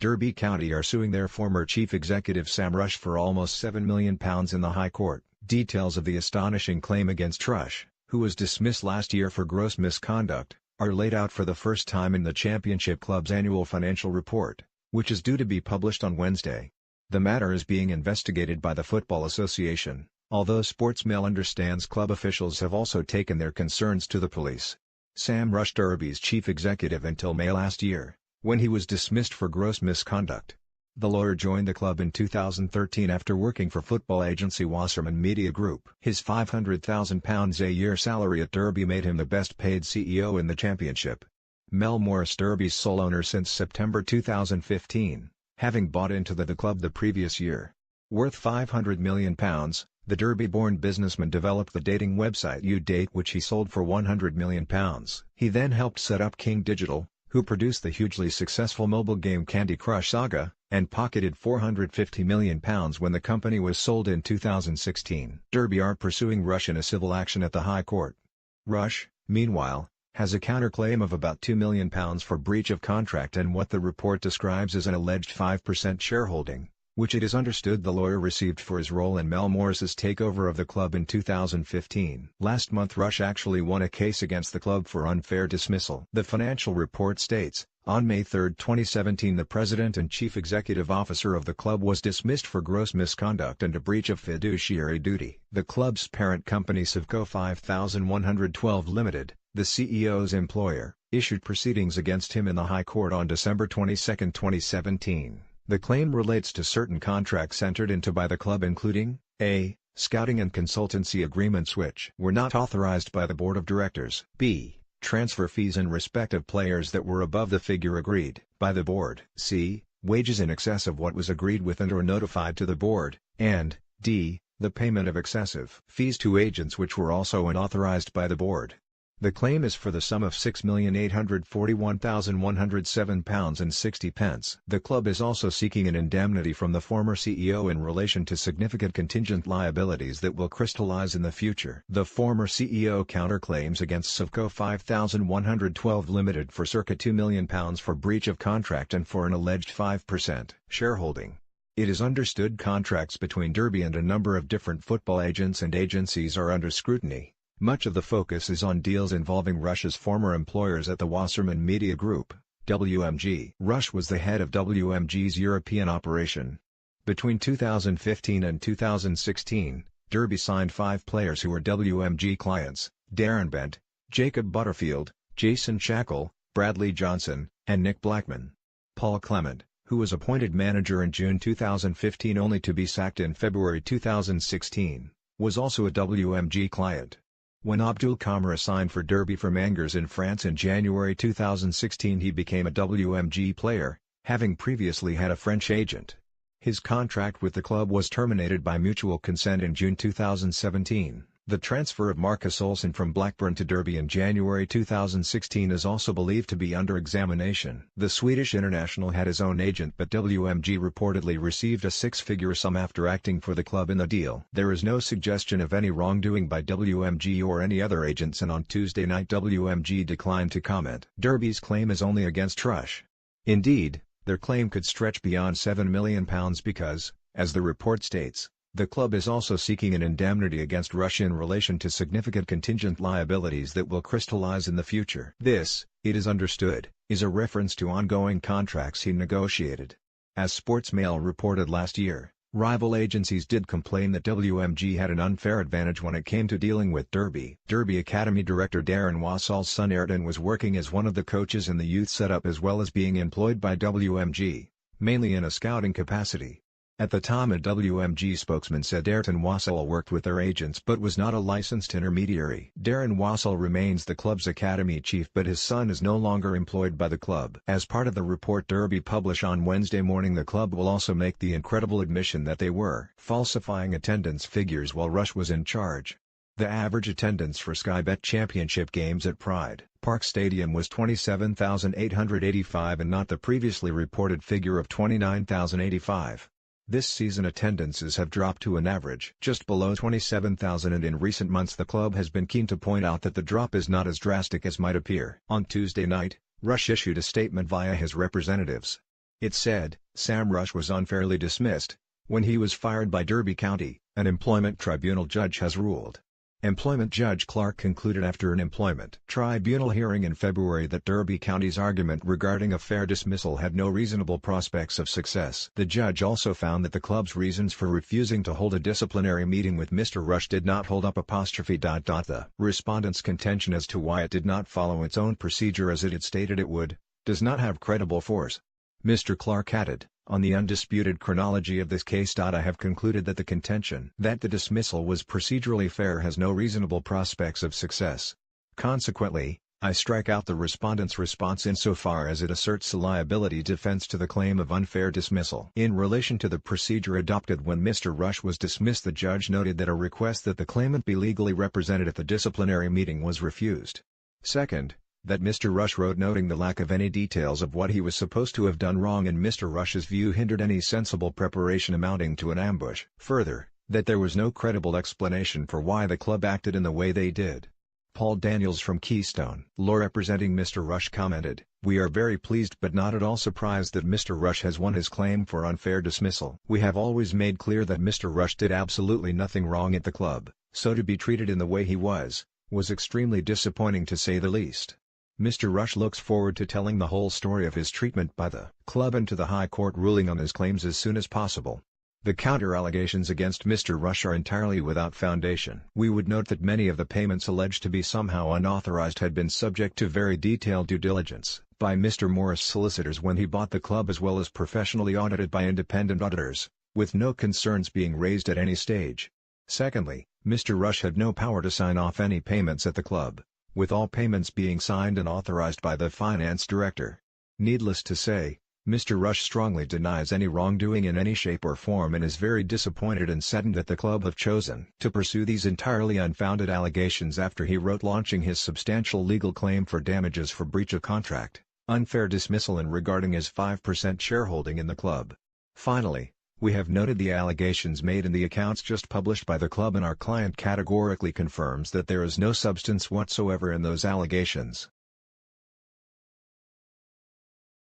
Derby County are suing their former chief executive Sam Rush for almost £7 million in the High Court. Details of the astonishing claim against Rush, who was dismissed last year for gross misconduct, are laid out for the first time in the Championship Club's annual financial report, which is due to be published on Wednesday. The matter is being investigated by the Football Association, although Sportsmail understands club officials have also taken their concerns to the police. Sam Rush, Derby's chief executive until May last year, when he was dismissed for gross misconduct. The lawyer joined the club in 2013 after working for football agency Wasserman Media Group. His £500,000 a year salary at Derby made him the best-paid CEO in the Championship. Mel Morris, Derby's sole owner since September 2015, having bought into the club the previous year. Worth £500 million, the Derby-born businessman developed the dating website UDate, which he sold for £100 million. He then helped set up King Digital, who produced the hugely successful mobile game Candy Crush Saga, and pocketed £450 million when the company was sold in 2016. Derby are pursuing Rush in a civil action at the High Court. Rush, meanwhile, has a counterclaim of about £2 million for breach of contract and what the report describes as an alleged 5% shareholding, which it is understood the lawyer received for his role in Mel Morris's takeover of the club in 2015. Last month Rush actually won a case against the club for unfair dismissal. The financial report states, on May 3, 2017 the president and chief executive officer of the club was dismissed for gross misconduct and a breach of fiduciary duty. The club's parent company Savco 5112 Limited, the CEO's employer, issued proceedings against him in the High Court on December 22, 2017. The claim relates to certain contracts entered into by the club including, a. scouting and consultancy agreements which were not authorized by the board of directors, b. transfer fees in respect of players that were above the figure agreed by the board, c. wages in excess of what was agreed with and or notified to the board, and d. the payment of excessive fees to agents which were also unauthorized by the board. The claim is for the sum of £6,841,107.60. The club is also seeking an indemnity from the former CEO in relation to significant contingent liabilities that will crystallize in the future. The former CEO counterclaims against Savco 5112 Limited for circa £2 million for breach of contract and for an alleged 5% shareholding. It is understood contracts between Derby and a number of different football agents and agencies are under scrutiny. Much of the focus is on deals involving Rush's former employers at the Wasserman Media Group, WMG. Rush was the head of WMG's European operation. Between 2015 and 2016, Derby signed 5 players who were WMG clients: Darren Bent, Jacob Butterfield, Jason Shackle, Bradley Johnson, and Nick Blackman. Paul Clement, who was appointed manager in June 2015 only to be sacked in February 2016, was also a WMG client. When Abdul Kamara signed for Derby from Angers in France in January 2016 he became a WMG player, having previously had a French agent. His contract with the club was terminated by mutual consent in June 2017. The transfer of Marcus Olsen from Blackburn to Derby in January 2016 is also believed to be under examination. The Swedish international had his own agent but WMG reportedly received a 6-figure sum after acting for the club in the deal. There is no suggestion of any wrongdoing by WMG or any other agents, and on Tuesday night WMG declined to comment. Derby's claim is only against Rush. Indeed, their claim could stretch beyond £7 million because, as the report states, the club is also seeking an indemnity against Rush in relation to significant contingent liabilities that will crystallize in the future. This, it is understood, is a reference to ongoing contracts he negotiated. As Sportsmail reported last year, rival agencies did complain that WMG had an unfair advantage when it came to dealing with Derby. Derby Academy director Darren Wassall's son Ayrton was working as one of the coaches in the youth setup as well as being employed by WMG, mainly in a scouting capacity. At the time a WMG spokesman said Ayrton Wassall worked with their agents but was not a licensed intermediary. Darren Wassall remains the club's academy chief but his son is no longer employed by the club. As part of the report Derby publish on Wednesday morning, the club will also make the incredible admission that they were falsifying attendance figures while Rush was in charge. The average attendance for Sky Bet Championship games at Pride Park Stadium was 27,885 and not the previously reported figure of 29,085. This season attendances have dropped to an average just below 27,000, and in recent months the club has been keen to point out that the drop is not as drastic as might appear. On Tuesday night, Rush issued a statement via his representatives. It said, Sam Rush was unfairly dismissed when he was fired by Derby County, an employment tribunal judge has ruled. Employment Judge Clark concluded after an employment tribunal hearing in February that Derby County's argument regarding a fair dismissal had no reasonable prospects of success. The judge also found that the club's reasons for refusing to hold a disciplinary meeting with Mr. Rush did not hold up. The respondent's contention as to why it did not follow its own procedure as it had stated it would, does not have credible force. Mr. Clark added, on the undisputed chronology of this case. I have concluded that the contention that the dismissal was procedurally fair has no reasonable prospects of success. Consequently, I strike out the respondent's response insofar as it asserts a liability defense to the claim of unfair dismissal. In relation to the procedure adopted when Mr. Rush was dismissed, the judge noted that a request that the claimant be legally represented at the disciplinary meeting was refused. Second, that Mr. Rush wrote noting the lack of any details of what he was supposed to have done wrong in Mr. Rush's view hindered any sensible preparation amounting to an ambush. Further, that there was no credible explanation for why the club acted in the way they did. Paul Daniels from Keystone Law representing Mr. Rush commented, "We are very pleased but not at all surprised that Mr. Rush has won his claim for unfair dismissal. We have always made clear that Mr. Rush did absolutely nothing wrong at the club, so to be treated in the way he was extremely disappointing to say the least." Mr. Rush looks forward to telling the whole story of his treatment by the club and to the High Court ruling on his claims as soon as possible. The counter-allegations against Mr. Rush are entirely without foundation. We would note that many of the payments alleged to be somehow unauthorized had been subject to very detailed due diligence by Mr. Morris' solicitors when he bought the club, as well as professionally audited by independent auditors, with no concerns being raised at any stage. Secondly, Mr. Rush had no power to sign off any payments at the club, with all payments being signed and authorized by the finance director. Needless to say, Mr. Rush strongly denies any wrongdoing in any shape or form and is very disappointed and saddened that the club have chosen to pursue these entirely unfounded allegations after he wrote launching his substantial legal claim for damages for breach of contract, unfair dismissal and regarding his 5% shareholding in the club. Finally, we have noted the allegations made in the accounts just published by the club, and our client categorically confirms that there is no substance whatsoever in those allegations.